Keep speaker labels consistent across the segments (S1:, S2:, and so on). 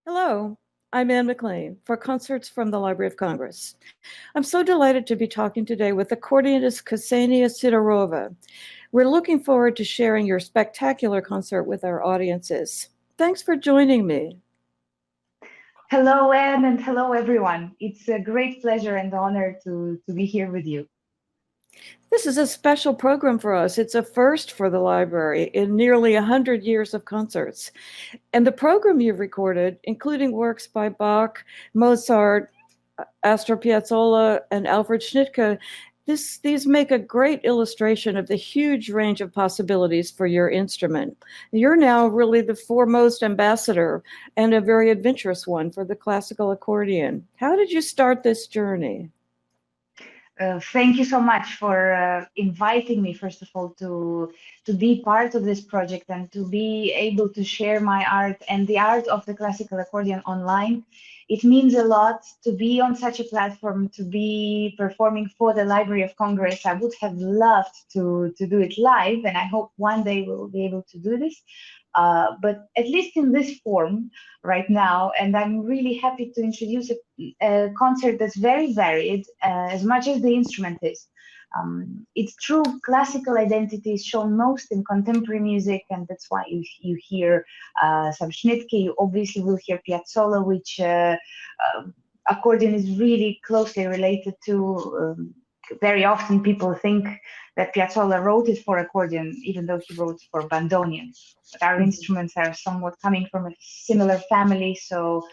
S1: Hello, I'm Anne McLean for Concerts from the Library of Congress. I'm so delighted to be talking today with accordionist Ksenia Sidorova. We're looking forward to sharing your spectacular concert with our audiences. Thanks for joining me.
S2: Hello, Anne, and hello, everyone. It's a great pleasure and honor to be here with you.
S1: This is a special program for us. It's a first for the library in nearly 100 years of concerts. And the program you've recorded, including works by Bach, Mozart, Astor Piazzolla, and Alfred Schnittke, these make a great illustration of the huge range of possibilities for your instrument. You're now really the foremost ambassador and a very adventurous one for the classical accordion. How did you start this journey?
S2: Thank you so much for inviting me, first of all, to be part of this project and to be able to share my art and the art of the classical accordion online. It means a lot to be on such a platform, to be performing for the Library of Congress. I would have loved to do it live, and I hope one day we'll be able to do this. But at least in this form right now, and I'm really happy to introduce a concert that's very varied, as much as the instrument is. Its true classical identity is shown most in contemporary music, and that's why you hear some Schnittke. You obviously will hear Piazzolla, which accordion is really closely related to. Very often people think that Piazzolla wrote it for accordion, even though he wrote for bandoneon. But our instruments are somewhat coming from a similar family, so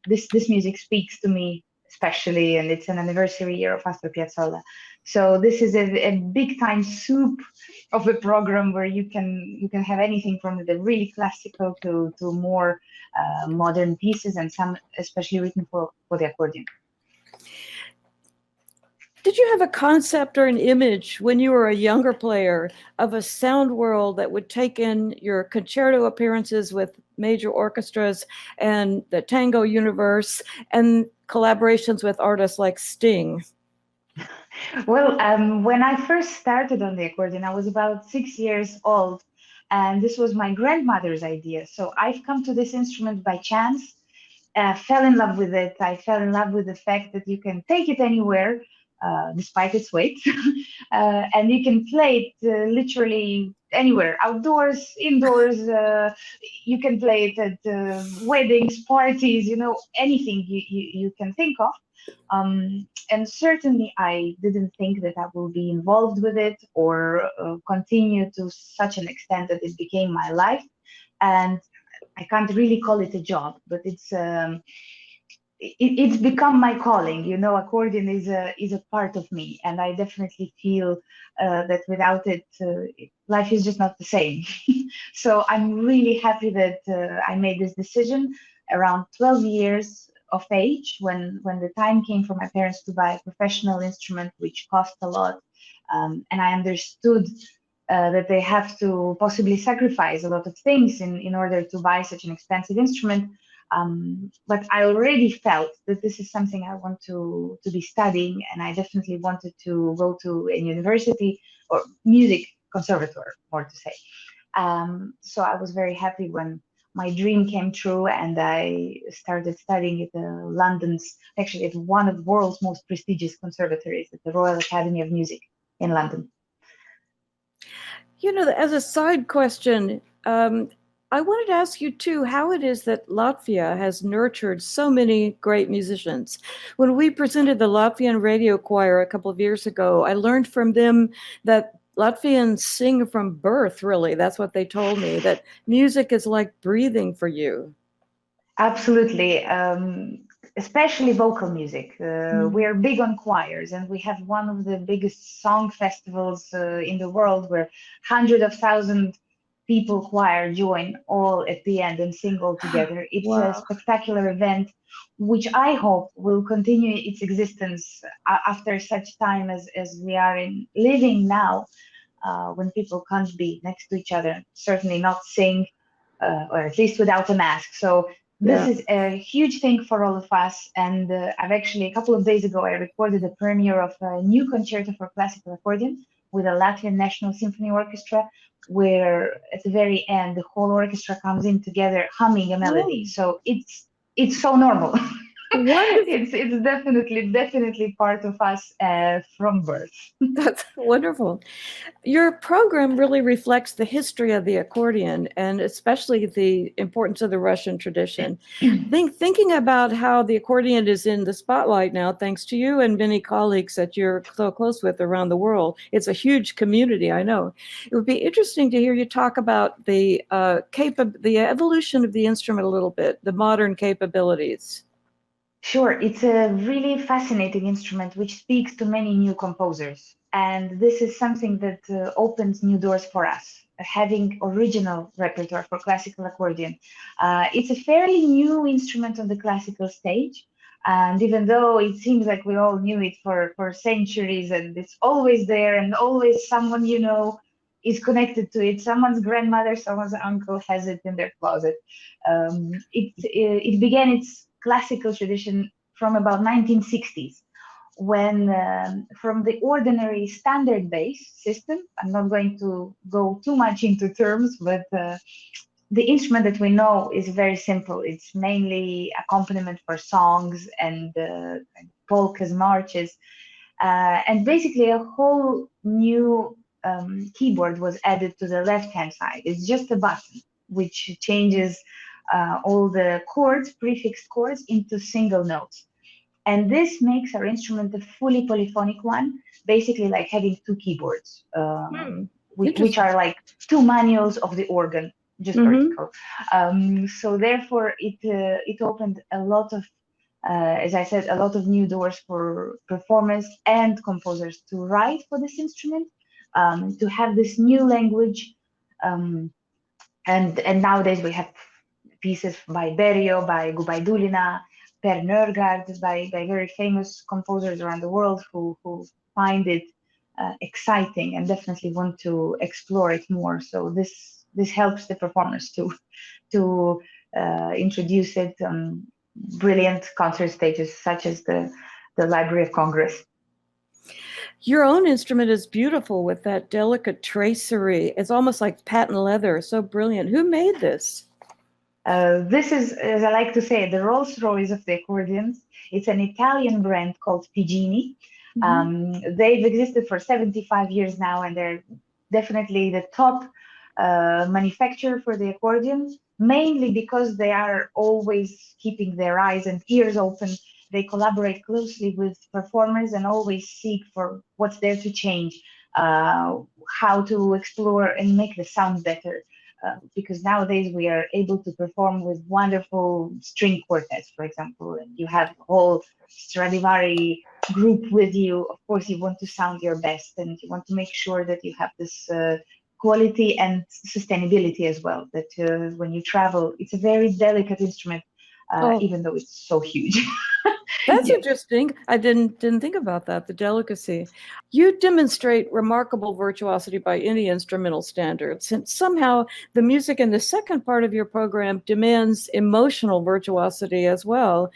S2: this music speaks to me especially, and it's an anniversary year of Astor Piazzolla. So this is a big time soup of a program where you can have anything from the really classical to more modern pieces, and some especially written for the accordion.
S1: Did you have a concept or an image when you were a younger player of a sound world that would take in your concerto appearances with major orchestras and the tango universe and collaborations with artists like Sting?
S2: Well, when I first started on the accordion, I was about 6 years old, and this was my grandmother's idea. So I've come to this instrument by chance, fell in love with it. I fell in love with the fact that you can take it anywhere, despite its weight, and you can play it literally anywhere, outdoors, indoors. You can play it at weddings, parties, anything you can think of. And certainly, I didn't think that I will be involved with it or continue to such an extent that it became my life. And I can't really call it a job, but it's become my calling. Accordion is a part of me, and I definitely feel that without it, life is just not the same. So I'm really happy that I made this decision around 12 years of age, when the time came for my parents to buy a professional instrument, which cost a lot, and I understood that they have to possibly sacrifice a lot of things in order to buy such an expensive instrument. But I already felt that this is something I want to be studying, and I definitely wanted to go to a university or music conservatoire, more to say. So I was very happy when my dream came true, and I started studying at actually at one of the world's most prestigious conservatories, at the Royal Academy of Music in London.
S1: As a side question, I wanted to ask you too how it is that Latvia has nurtured so many great musicians. When we presented the Latvian radio choir a couple of years ago, I learned from them that Latvians sing from birth, really. That's what they told me, that music is like breathing for you.
S2: Absolutely. Especially vocal music. We are big on choirs, and we have one of the biggest song festivals in the world, where hundreds of thousands people choir join all at the end and sing all together. It's a
S1: Wow.
S2: spectacular event, which I hope will continue its existence after such time as we are living now, when people can't be next to each other, certainly not sing, or at least without a mask. So this
S1: Yeah.
S2: is a huge thing for all of us. And I've actually, a couple of days ago, I recorded the premiere of a new concerto for classical accordion with the Latvian National Symphony Orchestra, where at the very end the whole orchestra comes in together humming a melody.
S1: Oh,
S2: So it's so normal.
S1: wonderful.
S2: It's definitely part of us from birth.
S1: That's wonderful. Your program really reflects the history of the accordion and especially the importance of the Russian tradition. Thinking about how the accordion is in the spotlight now, thanks to you and many colleagues that you're so close with around the world. It's a huge community, I know. It would be interesting to hear you talk about the evolution of the instrument a little bit, the modern capabilities.
S2: Sure, it's a really fascinating instrument which speaks to many new composers. And this is something that opens new doors for us, having original repertoire for classical accordion. It's a fairly new instrument on the classical stage. And even though it seems like we all knew it for centuries and it's always there and always someone you know is connected to it, someone's grandmother, someone's uncle has it in their closet. It began its classical tradition from about 1960s when from the ordinary standard bass system. I'm not going to go too much into terms, but the instrument that we know is very simple. It's mainly accompaniment for songs and polkas, marches, and basically a whole new keyboard was added to the left-hand side. It's just a button which changes all the chords, prefixed chords, into single notes. And this makes our instrument a fully polyphonic one, basically like having two keyboards, which are like two manuals of the organ, just vertical. So therefore, it opened a lot of, as I said, a lot of new doors for performers and composers to write for this instrument, to have this new language. And nowadays we have pieces by Berio, by Gubaidulina, Per Nørgaard, by very famous composers around the world who find it exciting and definitely want to explore it more. So this helps the performers to introduce it on brilliant concert stages such as the Library of Congress.
S1: Your own instrument is beautiful with that delicate tracery. It's almost like patent leather, so brilliant. Who made this?
S2: This is, as I like to say, the Rolls Royce of the accordions. It's an Italian brand called Pigini. They've existed for 75 years now, and they're definitely the top manufacturer for the accordion, mainly because they are always keeping their eyes and ears open. They collaborate closely with performers and always seek for what's there to change, how to explore and make the sound better. Because nowadays we are able to perform with wonderful string quartets, for example, and you have a whole Stradivari group with you. Of course, you want to sound your best and you want to make sure that you have this quality and sustainability as well, that when you travel, it's a very delicate instrument, even though it's so huge.
S1: That's interesting. I didn't think about that, the delicacy. You demonstrate remarkable virtuosity by any instrumental standards, and somehow the music in the second part of your program demands emotional virtuosity as well.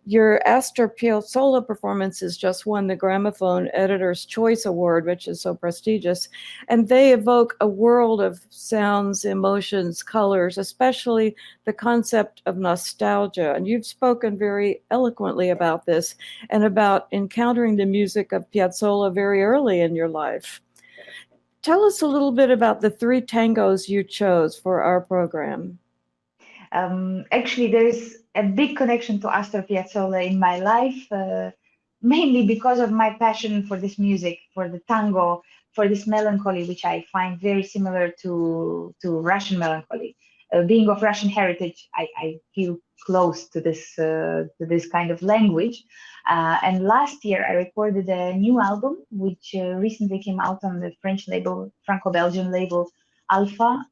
S1: Your Astor Piazzolla performances just won the Gramophone Editor's Choice Award, which is so prestigious, and they evoke a world of sounds, emotions, colors, especially the concept of nostalgia. And you've spoken very eloquently about this and about encountering the music of Piazzolla very early in your life. Tell us a little bit about the three tangos you chose for our program.
S2: Actually, there's a big connection to Astor Piazzolla in my life, mainly because of my passion for this music, for the tango, for this melancholy, which I find very similar to Russian melancholy. Being of Russian heritage, I feel close to this kind of language. And last year, I recorded a new album, which recently came out on the French label, Franco-Belgian label Alpha,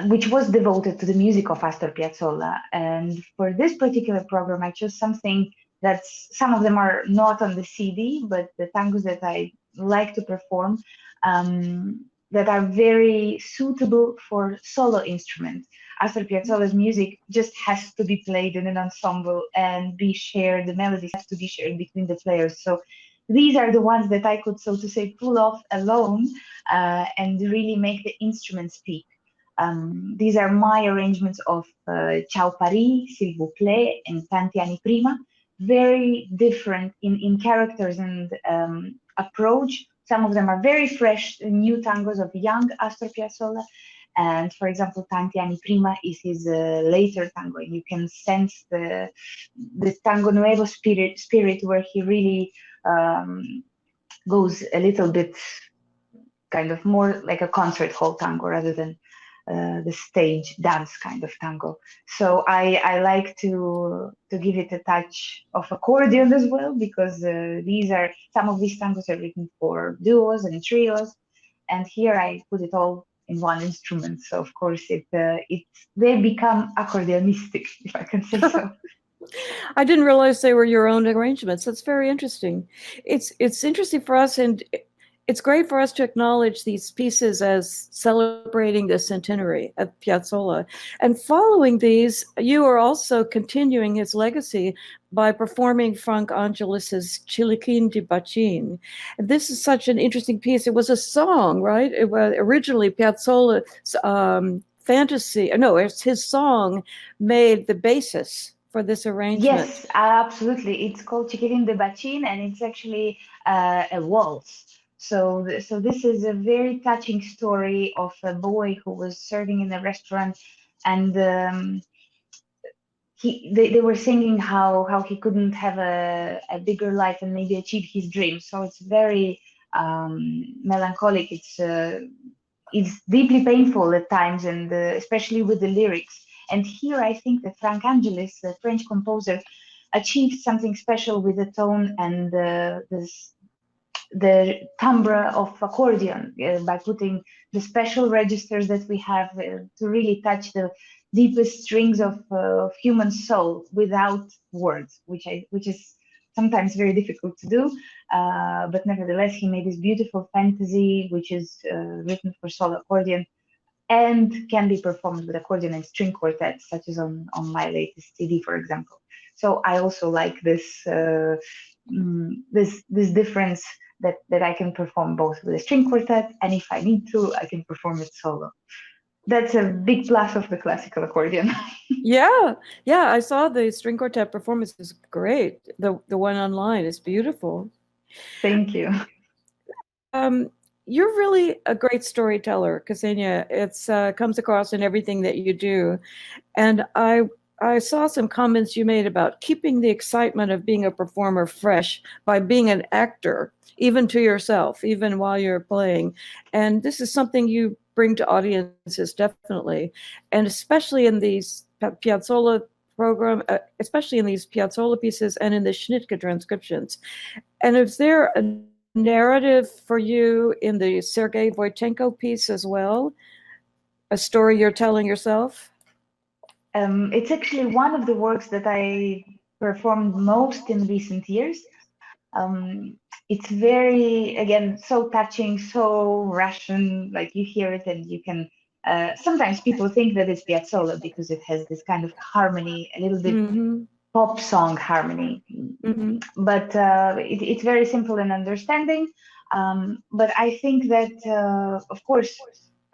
S2: which was devoted to the music of Astor Piazzolla. And for this particular program, I chose something that's, some of them are not on the CD, but the tangos that I like to perform that are very suitable for solo instruments. Astor Piazzolla's music just has to be played in an ensemble and be shared. The melodies have to be shared between the players. So these are the ones that I could, so to say, pull off alone and really make the instrument speak. These are my arrangements of Ciao Paris, S'il vous plaît, and Tanti anni prima. Very different in characters and approach. Some of them are very fresh, new tangos of young Astor Piazzolla. And for example, Tanti anni prima is his later tango, and you can sense the tango nuevo spirit where he really goes a little bit kind of more like a concert hall tango rather than the stage dance kind of tango. So I like to give it a touch of accordion as well, because some of these tangos are written for duos and trios, and here I put it all in one instrument. So of course they become accordionistic, if I can say so.
S1: I didn't realize they were your own arrangements. That's very interesting. It's interesting for us, and it's great for us to acknowledge these pieces as celebrating the centenary of Piazzolla. And following these, you are also continuing his legacy by performing Frank Angelis's Ciliquin di Bacin. And this is such an interesting piece. It was a song, right? It was originally Piazzolla's fantasy. No, it's his song made the basis for this arrangement.
S2: Yes, absolutely. It's called Ciliquin di Bacin, and it's actually a waltz. So this is a very touching story of a boy who was serving in a restaurant, and they were singing how he couldn't have a bigger life and maybe achieve his dreams. So it's very melancholic. It's deeply painful at times, and especially with the lyrics. And here I think that Frank Angelis, the French composer, achieved something special with the tone and the timbre of accordion by putting the special registers that we have to really touch the deepest strings of human soul without words, which is sometimes very difficult to do. But nevertheless, he made this beautiful fantasy, which is written for solo accordion and can be performed with accordion and string quartets, such as on my latest CD, for example. So I also like this difference that I can perform both with a string quartet, and if I need to, I can perform it solo. That's a big plus of the classical accordion.
S1: Yeah, I saw the string quartet performance. Is great. The one online is beautiful.
S2: Thank you.
S1: You're really a great storyteller, Ksenia. It's comes across in everything that you do, and I saw some comments you made about keeping the excitement of being a performer fresh by being an actor, even to yourself, even while you're playing. And this is something you bring to audiences, definitely. And especially in these Piazzolla program, especially in these Piazzolla pieces and in the Schnittke transcriptions. And is there a narrative for you in the Sergei Voitenko piece as well? A story you're telling yourself?
S2: It's actually one of the works that I performed most in recent years. It's very, again, so touching, so Russian, like you hear it and you can, sometimes people think that it's Piazzolla because it has this kind of harmony, a little bit pop song harmony. But it's very simple in understanding. But I think that, of course,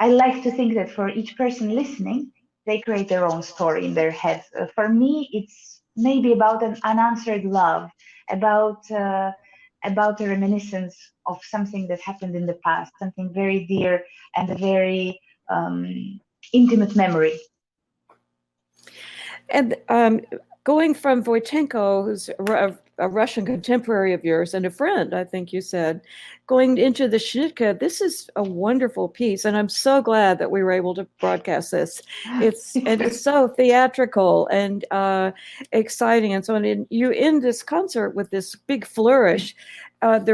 S2: I like to think that for each person listening, they create their own story in their head. For me, it's maybe about an unanswered love, about a reminiscence of something that happened in the past, something very dear and a very intimate memory.
S1: And going from Voitenko, who's a Russian contemporary of yours and a friend, I think you said, going into the Schnittke, this is a wonderful piece, and I'm so glad that we were able to broadcast this. It's so theatrical and exciting, and so on. And you end this concert with this big flourish. The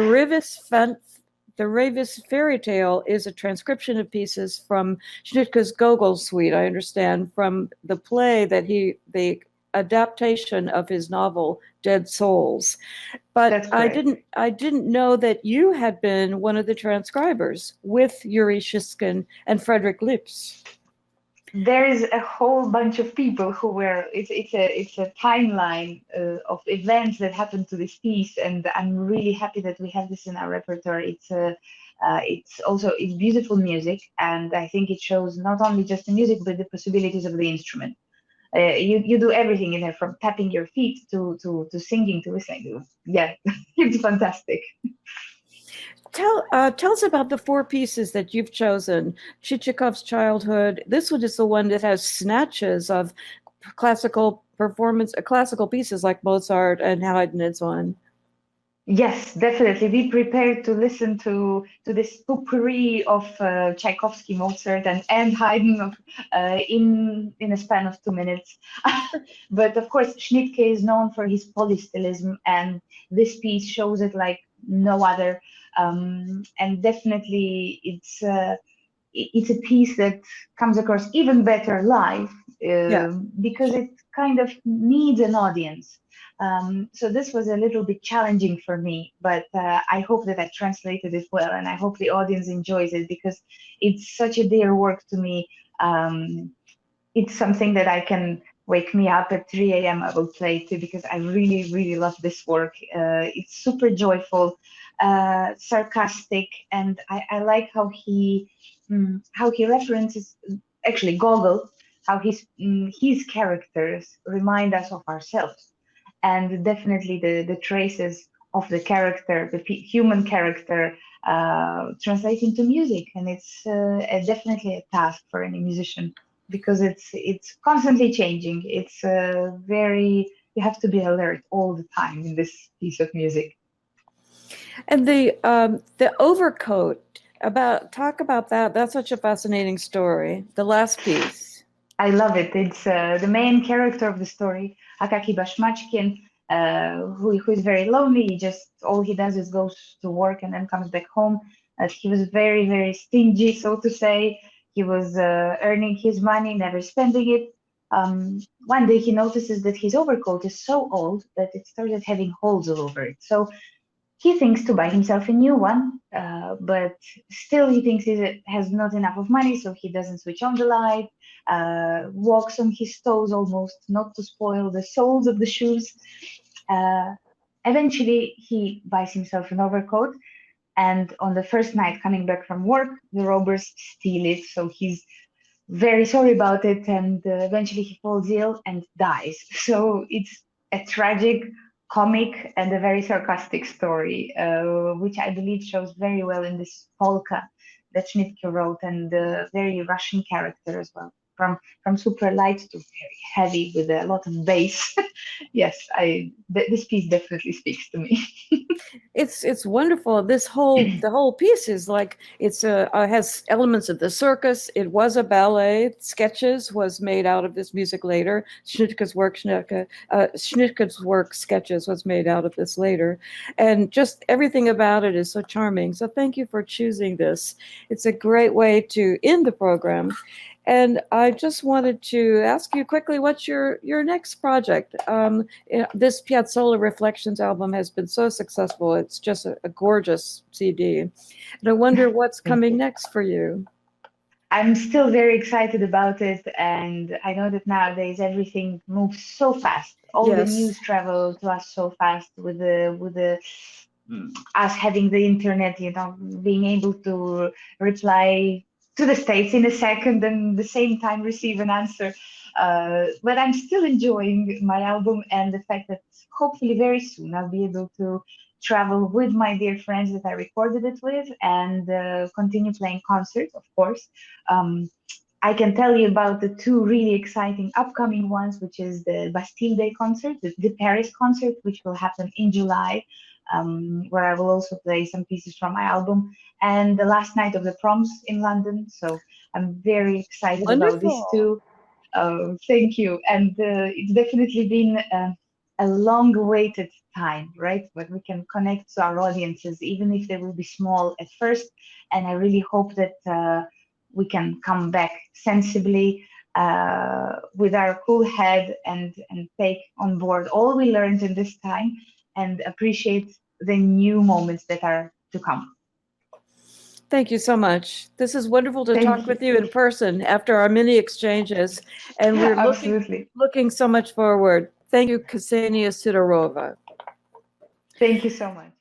S1: Rayvis Fairy Tale is a transcription of pieces from Schnittke's Gogol Suite, I understand, from the play that the adaptation of his novel Dead Souls. But I didn't know that you had been one of the transcribers with Yuri Shishkin and Frederick Lips.
S2: There is a whole bunch of people who were. It's a timeline of events that happened to this piece, and I'm really happy that we have this in our repertoire. It's also it's beautiful music, and I think it shows not only just the music but the possibilities of the instrument. You do everything in there, from tapping your feet to singing to listening. Yeah, it's fantastic.
S1: Tell us about the four pieces that you've chosen. Chichikov's Childhood. This one is the one that has snatches of classical performance, classical pieces like Mozart and Haydn and so on.
S2: Yes, definitely. Be prepared to listen to this potpourri of Tchaikovsky, Mozart, and Haydn in a span of 2 minutes. But of course, Schnittke is known for his polystylism, and this piece shows it like no other. And definitely, it's a piece that comes across even better live
S1: Yeah.
S2: because it kind of needs an audience. So this was a little bit challenging for me, but I hope that I translated it well, and I hope the audience enjoys it because it's such a dear work to me. It's something that I can wake me up at 3 a.m. I will play to because I really, really love this work. It's super joyful, sarcastic, and I like how he references actually Gogol, how his characters remind us of ourselves, and definitely the traces of the character, the human character, translate into music, and it's definitely a task for any musician because it's constantly changing. It's very you have to be alert all the time in this piece of music.
S1: And the overcoat, about talk about that. That's such a fascinating story. The last piece.
S2: I love it. It's the main character of the story, Akaki Bashmachkin, who is very lonely. He just all he does is goes to work and then comes back home. He was very, very stingy, so to say. He was earning his money, never spending it. One day he notices that his overcoat is so old that it started having holes all over it. So he thinks to buy himself a new one, but still he thinks he has not enough of money, so he doesn't switch on the light, walks on his toes almost, not to spoil the soles of the shoes. Uh, Eventually, he buys himself an overcoat, and on the first night coming back from work, the robbers steal it, so he's very sorry about it, and eventually he falls ill and dies. So it's a tragic, comic, and a very sarcastic story, which I believe shows very well in this polka that Schnittke wrote, and the very Russian character as well, from super light to very heavy with a lot of bass. Yes, this piece definitely speaks to me.
S1: It's wonderful. The whole piece is like it's has elements of the circus. It was a ballet. Sketches was made out of this music later. Schnittke's work sketches was made out of this later, and just everything about it is so charming. So thank you for choosing this. It's a great way to end the program. And I just wanted to ask you quickly, what's your next project? This Piazzolla Reflections album has been so successful. It's just a gorgeous CD. And I wonder what's coming next for you.
S2: I'm still very excited about it, and I know that nowadays everything moves so fast. All the
S1: Yes.
S2: news travel to us so fast with the us having the internet, being able to reply to the States in a second and the same time receive an answer. But I'm still enjoying my album and the fact that hopefully very soon I'll be able to travel with my dear friends that I recorded it with and continue playing concerts, of course. I can tell you about the two really exciting upcoming ones, which is the Bastille Day concert, the Paris concert, which will happen in July, where I will also play some pieces from my album, and the last night of the proms in London. So I'm very excited about these
S1: Wonderful.
S2: two. Thank you. And it's definitely been a long-awaited time, right? When we can connect to our audiences, even if they will be small at first. And I really hope that we can come back sensibly with our cool head and take on board all we learned in this time and appreciate the new moments that are to come.
S1: Thank you so much. This is wonderful to
S2: Thank
S1: talk
S2: you.
S1: with you in person after our many exchanges, and we're
S2: Absolutely.
S1: looking so much forward. Thank you, Ksenia Sidorova.
S2: Thank you so much.